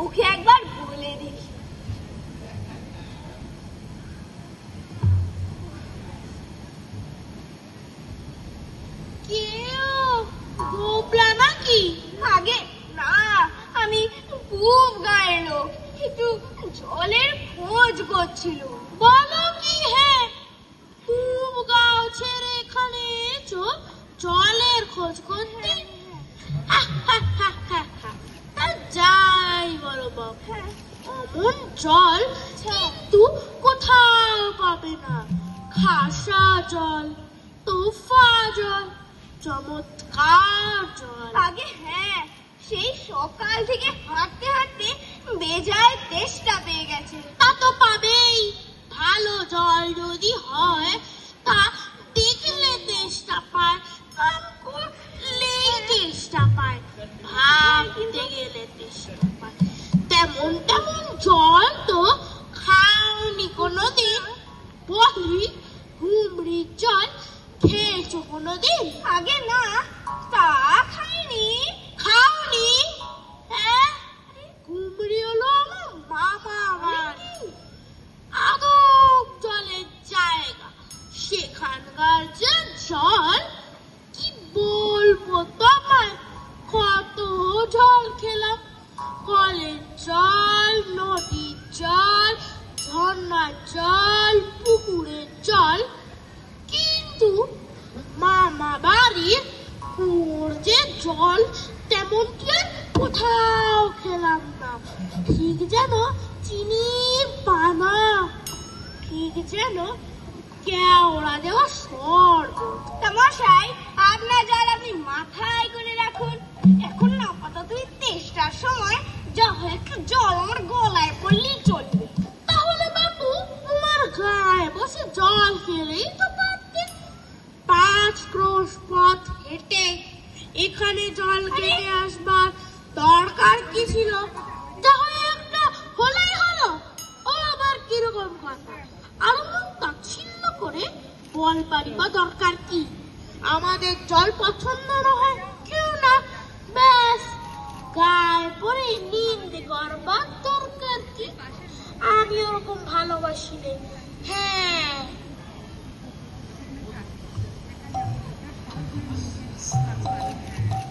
ওকে একবার বলে দেখি। কেউ গোবলা নাকি? আগে না, আমি খুব গায়ের লোক, একটু জলের খোঁজ করছিল। বলো কি? হ্যাঁ, খুব গাও ছেড়ে এখানে এসো জলের খোঁজ করতে? তা যাই বলো বাবু, অমন জল কিন্তু কোথাও পাবে না। খাসা জল, তোফা জল, চমৎকার জল। আগে হ্যাঁ, সেই সকাল থেকে হাঁটতে হাঁটতে বেজায় তেষ্টা পেয়ে গেছে। তা তো পাবেই, ভালো জল যদি হয় তা দেখলে তেষ্টা পায়, কাম করলেই তেষ্টা পায়, ভাবতে গেলে তেষ্টা পায়। তেমন তেমন জল তো খাওনি কোনোদিন? বলি, হুমড়ির জল খেয়েছো কোনোদিন? আগে না, তা খাইনি। খাওনি? হ্যাঁ, কুমড়ি হলো আমার মামা বাড়ি, আদব জলের জায়গা। সেখানকার যে জল, কি বলবো তোমায়, কত জল খেলাম। কলের জল, নদীর জল, ঝর্ণার জল, পুকুরের জল, কিন্তু মামা বাড়ির কুয়োর যে জল, তেমনটি আর কোথাও খেলাম না। ঠিক যেন চিনির পানা, ঠিক যেন কেওড়া দেওয়া স্বর্গ। তা মশাই, আপনার জল আপনি মাথায় করে রাখুন। এখন না আপাতত এই তেষ্টার সময় যা হয় একটু জল আমার গলায় পড়লেই চলবে। তাহলে বাবু, তোমার গায়ে বসে জল খেলেই তো পারতে। 5 ক্রোশ পথ হেঁটে এখানে জল খেতে আসবার দরকার কি ছিল? যা হয় একটা হলেই হলো। ও আবার কিরকম কথা? আর মন তাচ্ছিল্য করে বলবারই বা দরকার কি? আমাদের জল পছন্দ না হয় কেউ না, ব্যাস গায়ে পরে নিন্দে করবার দরকার কি? আমি ওরকম ভালোবাসি নে। হ্যাঁ,